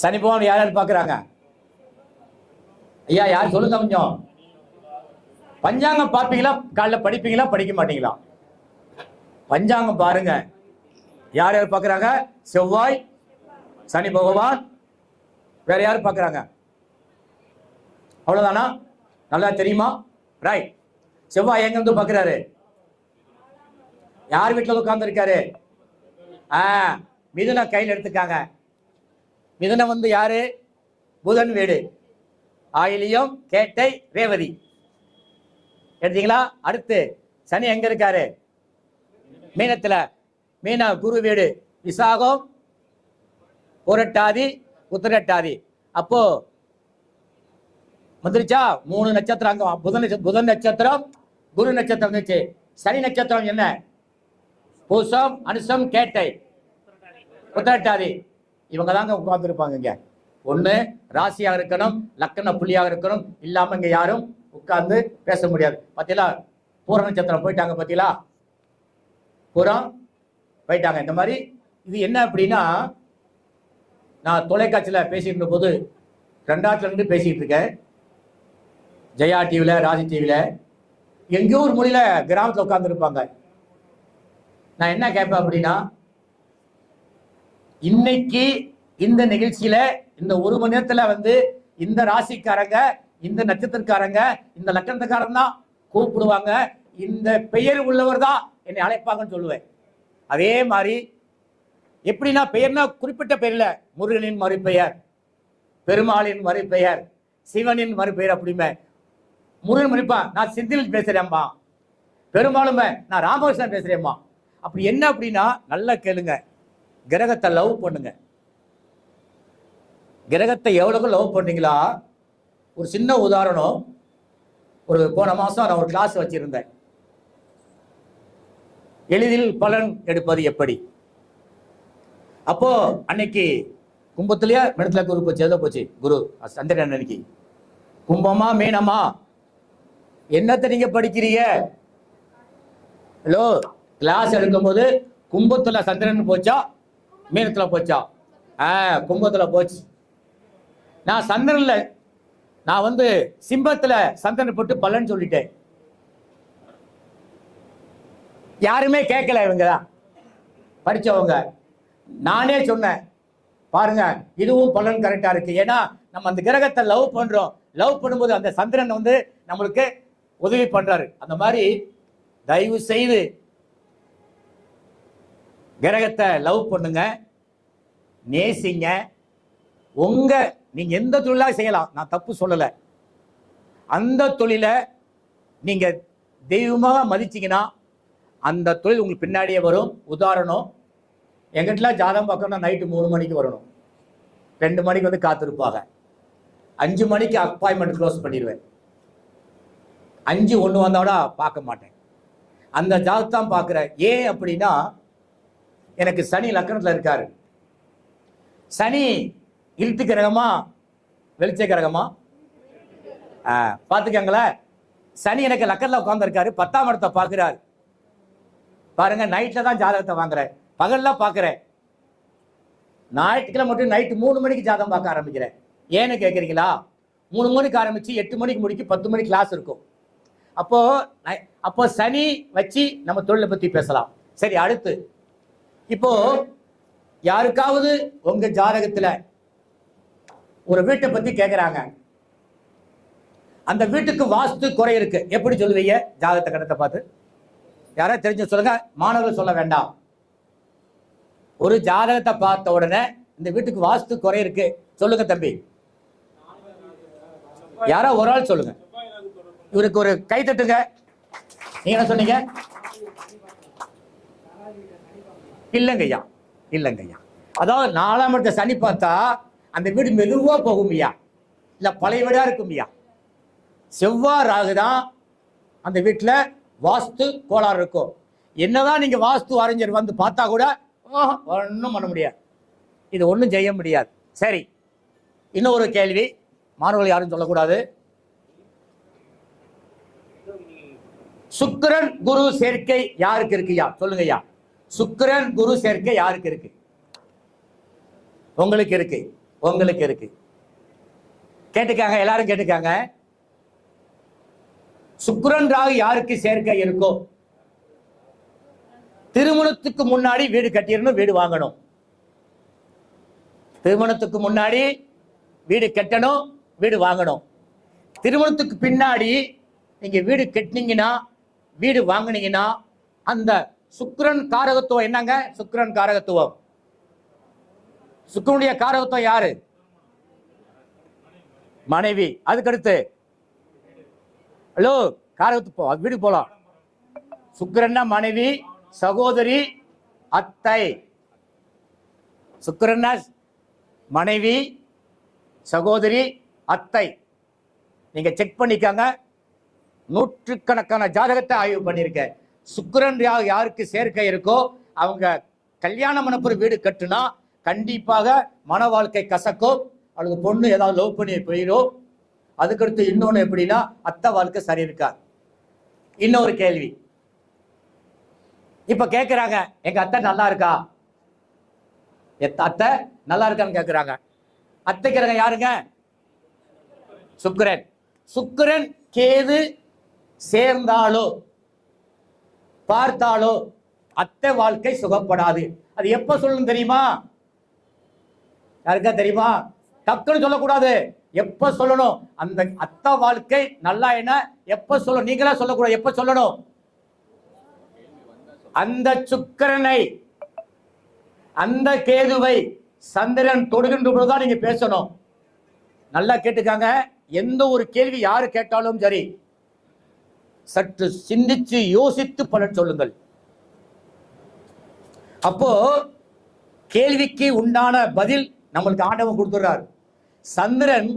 சனி பகவான் யார் யார் பார்க்குறாங்க? ஐயா யார் சொல்லுங்க கொஞ்சம். பஞ்சாங்கம் பார்ப்பீங்களா? காலைல படிப்பீங்களா படிக்க மாட்டீங்களா? பஞ்சாங்கம் பாருங்க. யார் யார் பார்க்குறாங்க? செவ்வாய், சனி பகவான், வேற யார் பார்க்குறாங்க? அவ்வளோதானா? நல்லா தெரியுமா? ரைட். செவ்வாய் எங்க வந்து பார்க்குறாரு? யார் வீட்டில் உட்கார்ந்து இருக்காரு? மிதுன கையில் எடுத்துக்காங்க. மிதுனம் வந்து யாரு? புதன் வீடு. ஆயிலியம், கேட்டை, ரேவதி எடுத்தீங்களா? அடுத்து சனி எங்க இருக்காரு? மீனத்துல. மீன குரு வீடு. விசாகம், புரட்டாதி, உத்திரட்டாதி. அப்போ வந்துருச்சா? 3 நட்சத்திரம் அங்க. புதன் நட்சத்திரம், குரு நட்சத்திரம் இருந்துச்சு. சனி நட்சத்திரம் என்ன? பூசம், அனுசம், கேட்டை, உத்திரட்டாதி. இவங்க தாங்க உட்கார்ந்து இருப்பாங்க இங்க. ஒண்ணு ராசியாக இருக்கணும், லக்கண புள்ளியாக இருக்கணும். இல்லாம இங்க யாரும் உட்கார்ந்து பேச முடியாது. பாத்தீங்களா? பூர நட்சத்திரம் போயிட்டாங்க. பாத்தீங்களா? பூரம் போயிட்டாங்க. இந்த மாதிரி இது என்ன அப்படின்னா, நான் தொலைக்காட்சியில பேசிட்டு இருந்த போது 2002 பேசிட்டு இருக்கேன். ஜெயா டிவில, ராஜி டிவில, எங்கேயோ ஒரு மொழியில கிராமத்தில் உட்கார்ந்து இருப்பாங்க. நான் என்ன கேட்பேன் அப்படின்னா, இன்னைக்கு இந்த நிகழ்ச்சியில இந்த 1 மணி நேரத்துல வந்து இந்த ராசிக்காரங்க, இந்த நட்சத்திரக்காரங்க, இந்த லக்கணத்துக்காரன் தான் கூப்பிடுவாங்க, இந்த பெயர் உள்ளவர் தான் என்னை அழைப்பாங்கன்னு சொல்லுவேன். அதே மாதிரி எப்படின்னா, பெயர்னா குறிப்பிட்ட பெயர்ல முருகனின் மறுபெயர், பெருமாளின் மறுபெயர், சிவனின் மறுபெயர். அப்படிமே முருகன் மறுப்பான், நான் செந்தில் பேசுறேன்மா. பெருமாளுமே நான் ராமகிருஷ்ணன் பேசுறேன்மா. அப்படி என்ன அப்படின்னா, நல்லா கேளுங்க. கிரகத்தை லவ் பண்ணுங்க. கிரகத்தை எவ்வளவு லவ் பண்ணீங்களா? ஒரு சின்ன உதாரணம். ஒரு போன மாசம் நான் ஒரு கிளாஸ் வச்சிருந்தேன். எளிதில் பலன் எடுப்பது எப்படி. அப்போ அன்னைக்கு கும்பத்திலேயே மிடத்துல குரு போச்சு. எதை போச்சு? குரு சந்திரன். அன்னைக்கு கும்பமா மீனமா? என்னத்தை நீங்க படிக்கிறீங்க? ஹலோ, கிளாஸ் எடுக்கும்போது கும்பத்துல சந்திரன் போச்சா மீனத்துல போச்சா? கும்பத்துல போச்சு. நான் சந்திரன்ல, நான் வந்து சிம்பத்துல சந்திரன் போட்டு பலன் சொல்லிட்டேன். யாருமே கேட்கல. இவங்க தான் படிச்சவங்க. நானே சொன்னேன், பாருங்க இதுவும் பலன் கரெக்டா இருக்கு. ஏன்னா நம்ம அந்த கிரகத்தை லவ் பண்றோம். லவ் பண்ணும்போது அந்த சந்திரன் வந்து நம்மளுக்கு உதவி பண்றாரு. அந்த மாதிரி தயவு செய்து கிரகத்தை லவ் பண்ணுங்க, நேசிங்க. நீங்க எந்த தொழிலாக செய்யலாம், நான் தப்பு சொல்லல. அந்த தொழிலை நீங்க தெய்வமாக மதிச்சீங்கன்னா அந்த தொழில் உங்களுக்கு பின்னாடியே வரும். உதாரணம், எங்கிட்டலாம் ஜாதகம் பார்க்கணும்னா நைட்டு 3 மணிக்கு வரணும். 2 மணிக்கு வந்து காத்திருப்பாங்க. 5 மணிக்கு அப்பாயின்மெண்ட் க்ளோஸ் பண்ணிடுவேன். 5:01 வந்தோட பார்க்க மாட்டேன். அந்த ஜாதகத்தான் பார்க்குறேன். ஏன் அப்படின்னா, எனக்கு சனி லக்கணத்தில் இருக்காரு. சனி இருட்டு கிரகமா வெளிச்ச கிரகமா? பார்த்துக்கங்களேன். சனி எனக்கு லக்கணத்தில் உட்கார்ந்து இருக்காரு. 10ஆம் இடத்தை பார்க்கிறாரு. பாருங்க, நைட்ல தான் ஜாதகத்தை வாங்குறேன், பகல்ல பார்க்கிறேன். ஞாயிற்றுக்கிழமை மட்டும் நைட்டு 3 மணிக்கு ஜாதகம் பார்க்க ஆரம்பிக்கிறேன். ஏன்னு கேட்குறீங்களா? 3 மணிக்கு ஆரம்பிச்சு 8 மணிக்கு முடிக்கு 10 மணிக்கு கிளாஸ் இருக்கும். அப்போ சனி வச்சு நம்ம தொழிலை பத்தி பேசலாம். சரி, அடுத்து இப்போ யாருக்காவது உங்க ஜாதகத்துல ஒரு வீட்டை பத்தி கேட்குறாங்க. அந்த வீட்டுக்கு வாஸ்து குறை இருக்கு. எப்படி சொல்லுவீங்க? ஜாதகத்தை கணத்தை பார்த்து யாராவது தெரிஞ்சு சொல்லுங்க. மாணவர்கள் சொல்ல வேண்டாம். ஒரு ஜாதகத்தை பார்த்த உடனே இந்த வீட்டுக்கு வாஸ்து குறை இருக்கு சொல்லுங்க தம்பி. யாரோ ஒரு ஆள் சொல்லுங்க. இவருக்கு ஒரு கை தட்டுங்க. நீங்க என்ன சொன்னீங்க? இல்லைங்கய்யா, இல்லைங்கய்யா. அதாவது 4ஆம் இடத்தை சனி பார்த்தா அந்த வீடு மெதுவா போகும்யா, இல்ல பழைய வீடா இருக்கும்யா. செவ்வாய் ராகுதான் அந்த வீட்டுல வாஸ்து கோளாறு இருக்கும். என்னதான் நீங்க வாஸ்து அறிஞர் வந்து பார்த்தா கூட ஒன்றும் பண்ண முடியாது. இது ஒன்றும் செய்ய முடியாது. சரி, இன்னொரு கேள்வி. மாணவர்கள் யாரும் சொல்லக்கூடாது. சுக்கிரன் குரு சேர்க்கை யாருக்கு இருக்குயா? சொல்லுங்க ஐயா. சுக்கிரன் குரு சேர்க்கை யாருக்கு இருக்கு? உங்களுக்கு இருக்கு. உங்களுக்கு இருக்கு. கேட்டுக்காங்க, எல்லாரும் கேட்டுக்காங்க. சுக்கிரன் ராகு யாருக்கு சேர்க்கை இருக்கோ திருமணத்துக்கு முன்னாடி வீடு கட்டிடணும், வீடு வாங்கணும். திருமணத்துக்கு முன்னாடி வீடு கட்டணும், வீடு வாங்கணும். திருமணத்துக்கு பின்னாடி நீங்க வீடு கட்டினீங்கன்னா, வீடு வாங்கினீங்கன்னா, அந்த சுக்கிரன் காரகத்துவம் என்னங்க? சுக்கிரன் காரகத்துவம், சுக்கிரனுடைய காரகத்துவம் யாரு? மனைவி. அதுக்கடுத்து ஹலோ காரகத்துவம் வீடு போலாம். சுக்கிரன்னா மனைவி, சகோதரி, அத்தை. சுக்கிரன்னா மனைவி, சகோதரி, அத்தை. நீங்க செக் பண்ணிக்காங்க. நூற்றுக்கணக்கான ஜாதகத்தை ஆய்வு பண்ணிருக்க. சுக்கிரன் யாருக்கு சேர்க்கை இருக்கோ அவங்க கல்யாணம் பண்ண வீடு கட்டுனா கண்டிப்பாக மன வாழ்க்கை கசக்கும், அல்லது பொண்ணு ஏதாவது லவ் பண்ணி போயிடும். அதுக்கடுத்து இன்னொன்னு எப்படின்னா அத்தை வாழ்க்கை சரி இருக்கா. இன்னொரு கேள்வி இப்ப கேட்கிறாங்க, எங்க அத்தை நல்லா இருக்கா? அத்தை நல்லா இருக்கான்னு கேட்கிறாங்க. அத்தைக்கிறங்க யாருங்க? சுக்கிரன். சுக்கிரன் கேது சேர்ந்தாலோ பார்த்தாலோ அத்தை வாழ்க்கை சுகப்படாது. அது எப்ப சொல்லணும் தெரியுமா? யாருக்கா தெரியுமா? டக்குன்னு சொல்லக்கூடாது. எப்ப சொல்லணும்? அந்த அத்தை வாழ்க்கை நல்லா என்ன எப்ப சொல்லணும்? நீங்களா சொல்லக்கூடாது. எப்ப சொல்லணும்? அந்த சுக்கிரனை, அந்த கேதுவை சந்திரன் தொடுகின்ற பொழுதுதான் நீங்க பேசணும். நல்லா கேட்டுக்காங்க. எந்த ஒரு கேள்வி யாரு கேட்டாலும் சரி, சற்று சிந்திச்சு யோசித்து பலன் சொல்லுங்கள். அப்போ கேள்விக்கு உண்டான பதில் நம்மளுக்கு ஆண்டவன் கொடுத்துறாரு. சந்திரன்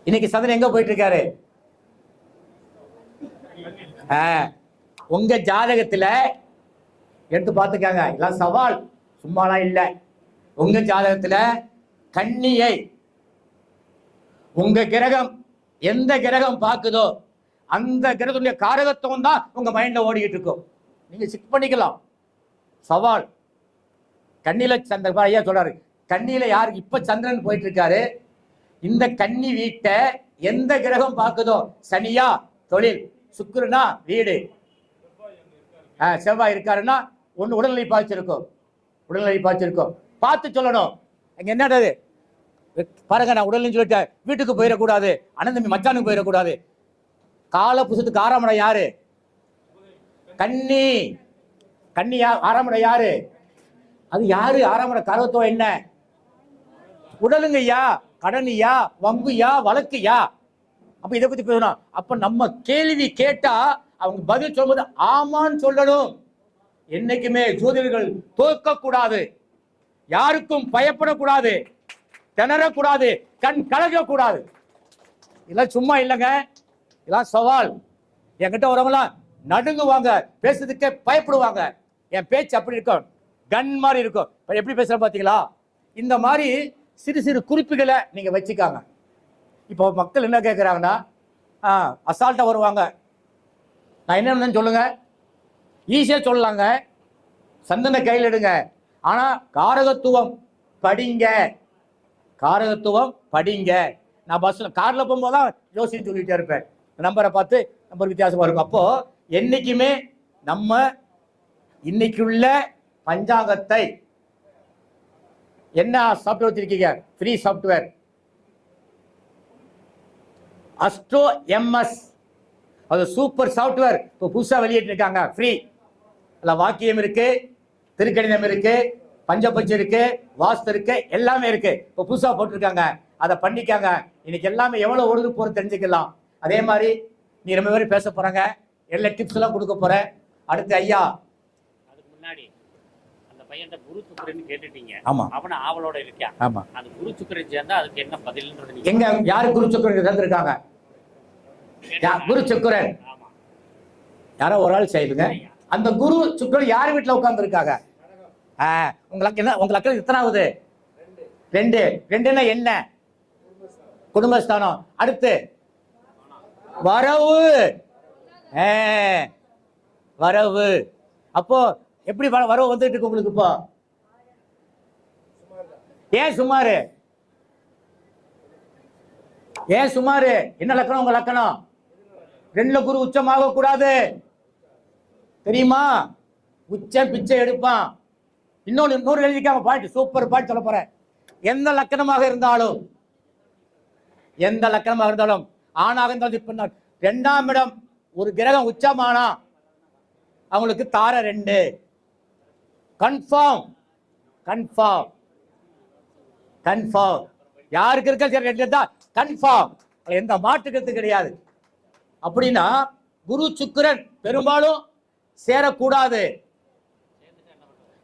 இன்னைக்கு சந்திரன் எங்க போயிட்டு இருக்காரு? உங்க ஜாதகத்துல எடுத்து பார்த்துக்காங்க. எல்லாம் சவால், சும்மாலாம் இல்லை. உங்க ஜாதகத்துல கன்னியை உங்க கிரகம் எந்த கிரகம் பார்க்குதோ அந்த கிரகத்துடைய காரகத்துவம் தான் உங்க மைண்ட்ல ஓடிக்கிட்டு இருக்கும். நீங்க செக் பண்ணிக்கலாம். சவால். கன்னியில சந்திரன் ஐயா சொல்றாரு, கன்னியில யாருக்கு இப்ப சந்திரன் போயிட்டு இருக்காரு. இந்த கன்னி வீட்டை எந்த கிரகம் பார்க்குதோ, சனியா தொழில், சுக்கிரனா வீடு, செவ்வாய் இருக்காருன்னா ஒண்ணு உடல்நிலை பாய்ச்சிருக்கும். உடல்நிலை பாய்ச்சிருக்கும். பார்த்து சொல்லணும். அங்க என்னது பாருங்க, நான் உடல்நிலை சொல்லிட்டேன், வீட்டுக்கு போயிடக்கூடாது, அனந்தமி மச்சானுக்கு போயிடக்கூடாது. கால புசத்துக்கு 6ஆம் இடம் யாரு? கன்னி. கன்னியா 6ஆம் இடம் யாரு? அது யாரு? 6ஆம் இடம் காரகத்துவம் என்ன? உடலுங்கய்யா, கடனியா, வம்புயா, வழக்குயா. அப்ப இதை பத்தி பேசணும். அப்ப நம்ம கேள்வி கேட்டா அவங்க பதில் சொல்லும்போது ஆமான்னு சொல்லணும். என்னைக்குமே ஜோதிடர்கள் தோற்க கூடாது, யாருக்கும் பயப்படக்கூடாது, திணறக்கூடாது, கண் கலக்கக்கூடாது. இதெல்லாம் சும்மா இல்லைங்க, இதெல்லாம் சவால். என்கிட்ட வரவங்களாம் நடுங்குவாங்க, பேசுறதுக்கே பயப்படுவாங்க. என் பேச்சு அப்படி இருக்கும், கன் மாதிரி இருக்கும். எப்படி பேசுறேன் பாத்தீங்களா? இந்த மாதிரி சிறு சிறு குறிப்புகளை நீங்க வச்சுக்காங்க. இப்போ மக்கள் என்ன கேட்குறாங்கன்னா, அசால்ட்டா வருவாங்க. நான் என்ன சொல்லுங்க, ஈஸியா சொல்லலாங்க, சந்தன கையில் எடுங்க. ஆனா காரகத்துவம் படிங்க, காரகத்துவம் படிங்க. நான் பஸ்ல கார்ல போகும்போதுதான் யோசிச்சு சொல்லிட்டே இருப்பேன். நம்பரை பார்த்து நம்பர் வித்தியாசமா இருக்கும். அப்போ என்னைக்குமே நம்ம இன்னைக்குள்ள பஞ்சாங்கத்தை என்ன சாஃப்ட்வேர் வச்சிருக்கீங்க? ஃப்ரீ சாஃப்ட்வேர் அஸ்ட்ரோ எம்எஸ், அது சூப்பர் சாஃப்ட்வேர். இப்போ புதுசா வெளியிட்டு இருக்காங்க, ஃப்ரீ. அதுல வாக்கியம் இருக்கு, திருக்கணிதம் இருக்கு, பஞ்சபட்சம் இருக்கு, வாஸ்து இருக்கு, எல்லாமே இருக்கு. இப்போ புதுசா போட்டிருக்காங்க, அதை பண்ணிக்காங்க. இன்னைக்கு எல்லாமே எவ்வளவு ஓடுது போறது தெரிஞ்சுக்கலாம். அதே மாதிரி நீ ரொம்ப பேர் பேச போறாங்க, எல்லா டிப்ஸ் எல்லாம் கொடுக்க போறேன். அடுத்து ஐயா, அதுக்கு முன்னாடி அந்த பையன் குரு சுக்கிரன் கேட்டுட்டீங்க. ஆமா, அவன ஆவலோட இருக்கான். ஆமா, அந்த குரு சுக்கிரன் சேர்ந்தா அதுக்கு என்ன பதில்ன்றது எங்க யாரு குரு சுக்கிரன் சேர்ந்திருக்காங்க? குரு சுக்கிரன் யாரோ ஒரு ஆள் செய்யுங்க. அந்த குரு சுக்கிரன் யார் வீட்டுல உட்கார்ந்து இருக்காங்க? உங்களுக்கு என்ன, உங்களுக்கு எத்தனாவது? 2. 2ன்னா என்ன? குடும்பஸ்தானம். அடுத்து வரவு, வரவு. அப்போ எப்படி வரவு வந்துட்டு இருக்கு உங்களுக்கு? இப்போ ஏன் சுமாரு? ஏன் சுமாரு? என்ன லக்கணம் உங்க லக்கணம்? 2ல குரு உச்சமாக கூடாது தெரியுமா? உச்சம் பிச்சை எடுப்பான். இன்னொரு எழுதிக்காம பாயிண்ட், சூப்பர் பாயிண்ட் சொல்ல போறேன். எந்த லக்கணமாக இருந்தாலும் ஆணாக இருந்தாலும் பெண்ணாக, 2ஆம் இடம் ஒரு கிரகம் உச்சமானா அவங்களுக்கு தார 2 கன்ஃபார்ம். யாருக்கு இருக்க 2 தான் கன்ஃபார்ம், எந்த மாற்றுக்கிறது கிடையாது. அப்படின்னா குரு சுக்கிரன் பெரும்பாலும் சேரக்கூடாது.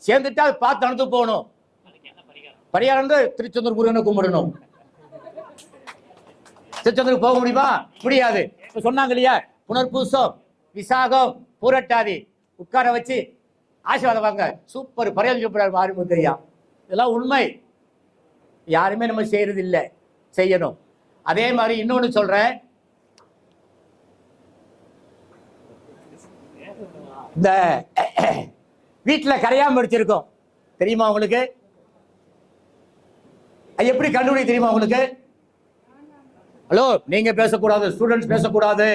சேர்ந்துட்டா பார்த்து நடந்து போகணும். பரிகாரம் திருச்செந்தூர் முருகனை கும்பிடணும். திருச்செந்தூருக்கு போக முடியுமா? முடியாது. சொன்னாங்க இல்லையா, புனர்பூசம், விசாகம், பூரட்டாதி உட்கார வச்சு ஆசீர்வாதம் வாங்க. சூப்பர் பரிகாரம் மாறிமுத்தையா. இதெல்லாம் உண்மை. யாருமே நம்ம செய்யறது இல்லை, செய்யணும். அதே மாதிரி இன்னொன்னு சொல்றேன், இந்த வீட்டுல கரையாம வச்சிருக்கோம் தெரியுமா உங்களுக்கு? எப்படி கண்டுபிடி தெரியுமா உங்களுக்கு? ஹலோ, நீங்க பேசக்கூடாது, ஸ்டூடெண்ட்ஸ் பேசக்கூடாது.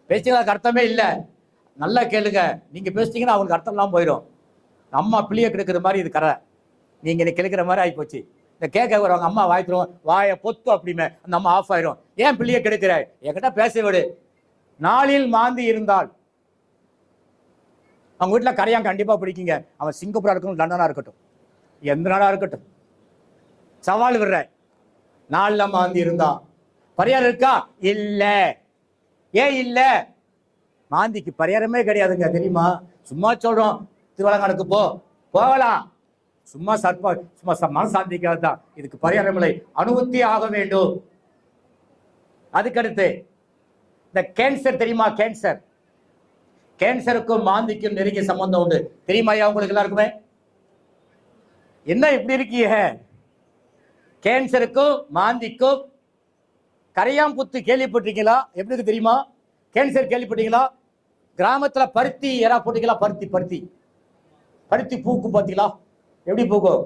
பேசிக்கிறதுக்கு அர்த்தமே இல்லை. நல்லா கேளுங்க. நீங்க பேசிட்டீங்கன்னா அவங்களுக்கு அர்த்தம் எல்லாம் போயிடும். அம்மா பிள்ளைய கெடுக்கிற மாதிரி இது கரை. நீங்க இன்னைக்கு கிழக்கிற மாதிரி ஆகி போச்சு. இந்த கேட்க வருவாங்க, அம்மா வாய்த்துருவோம், வாயை பொத்து அப்படிமே அந்த அம்மா ஆஃப் ஆயிரும். ஏன் பிள்ளைய கெடுக்கிற? என்கிட்ட பேச விடு. நாளில் மாந்தி இருந்தால் அவங்க வீட்டுல கரையான் கண்டிப்பா பிடிக்குங்க. அவன் சிங்கப்பூரா இருக்கட்டும், லண்டனா இருக்கட்டும், எந்த நாடா இருக்கட்டும், சவால் விடுற. நாள்ல மாந்தி இருந்தா பரிகாரம் இருக்கா? இல்ல. ஏன் இல்ல? மாந்திக்கு பரிகாரமே கிடையாதுங்க தெரியுமா? சும்மா சொல்றோம், திருவலங்காடுக்கு போகலாம், சும்மா மனசாந்திக்காக தான். இதுக்கு பரிகாரம் இல்லை, அனுபூத்தி ஆக வேண்டும். அதுக்கடுத்து இந்த கேன்சர் தெரியுமா? கேன்சருக்கும் மாந்திக்கும் நெருங்கிய சம்பந்தம் உண்டு தெரியுமா? உங்களுக்கு எல்லாருக்குமே என்ன இப்படி இருக்கீங்க? கேன்சருக்கும் மாந்திக்கும் கரையாம்புத்து கேள்விப்பட்டீங்களா? எப்படி தெரியுமா? கேன்சர் கேள்விப்பட்டீங்களா? கிராமத்துல பருத்தி எறா போட்டீங்களா? பருத்தி பூக்கும் பார்த்தீங்களா? எப்படி பூக்கும்?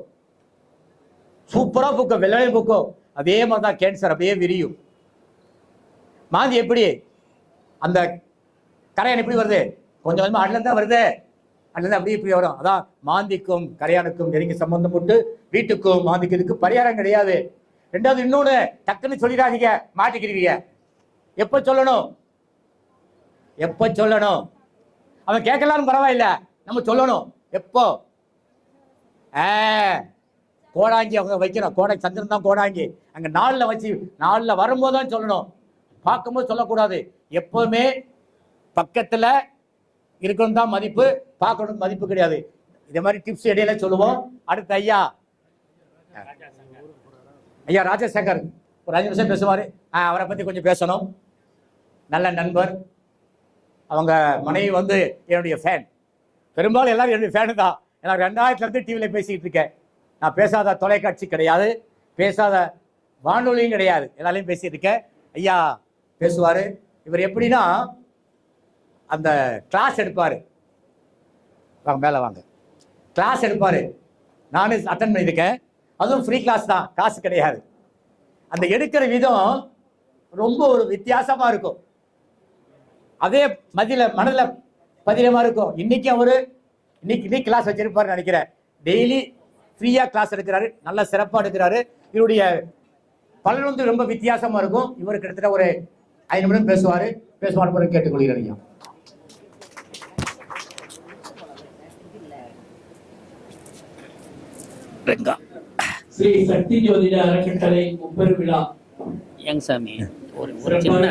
சூப்பரா பூக்கும், வெள்ளையும் பூக்கும். அதே மாதிரிதான் கேன்சர், அப்படியே விரியும். மாந்தி எப்படி? அந்த கரையான் எப்படி வருது? கொஞ்சம் கொஞ்சமா அதுல தான் வருது, அதுல அப்படியே இப்படி வரும். அதான் மாந்திக்கும் கரையானுக்கும் நெருங்கி சம்பந்தம் போட்டு வீட்டுக்கும் மாந்திக்கிறதுக்கு பரிகாரம் கிடையாது. ரெண்டாவது இன்னொன்னு டக்குன்னு சொல்லிடாதீங்க, மாட்டிக்கிறீங்க. எப்ப சொல்லணும்? அவன் கேட்கலாம் பரவாயில்ல, நம்ம சொல்லணும். எப்போ? கோடாங்கி அவங்க வைக்கணும். சந்திரன் தான் கோடாங்கி. அங்க நாளில் வரும்போது தான் சொல்லணும், பார்க்கும்போது சொல்லக்கூடாது. எப்பவுமே பக்கத்துல இருக்கணும் தான் மதிப்பு, பார்க்கணும் மதிப்பு கிடையாது. இதே மாதிரி டிப்ஸ் இடையில சொல்லுவோம். அடுத்து ஐயா ராஜசேகர் ஒரு 5 நிமிஷம் பேசுவாரு. அவரை பத்தி கொஞ்சம் பேசணும். நல்ல நண்பர். அவங்க மனைவி என்னுடைய ஃபேன். பெரும்பாலும் எல்லாரும் என்னுடைய ஃபேனு தான். எனக்கு 2000 டிவியில் பேசிக்கிட்டு இருக்கேன். நான் பேசாத தொலைக்காட்சி கிடையாது, பேசாத வானொலியும் கிடையாது, எல்லாரையும் பேசிட்டு இருக்கேன். ஐயா பேசுவாரு. இவர் எப்படின்னா அந்த கிளாஸ் எடுப்பாரு. வாங்க மேலே வாங்க. கிளாஸ் எடுப்பாரு. நானும் அட்டன் பண்ணியிருக்கேன். அதுவும் ஃப்ரீ கிளாஸ் தான், காசு கிடையாது. அந்த எடுக்கிற விதம் ரொம்ப ஒரு வித்தியாசமா இருக்கும். அதே மனதில் பதிலமா இருக்கும். இன்னைக்கு கிளாஸ் வச்சிருப்பாரு நினைக்கிறேன். டெய்லி ஃப்ரீயா கிளாஸ் எடுக்கிறாரு, நல்ல சிறப்பா எடுக்கிறாரு. இவருடைய பலன் ரொம்ப வித்தியாசமா இருக்கும். இவருக்கு கிட்டத்தட்ட ஒரு 5 நிமிடம் பேசுவாரு. கேட்டுக்கொள்கிறேன். ஸ்ரீ சக்தி ஜோதிட அறக்கட்டளை முப்பெரும் விழா. யங் சாமி ஒரு சின்ன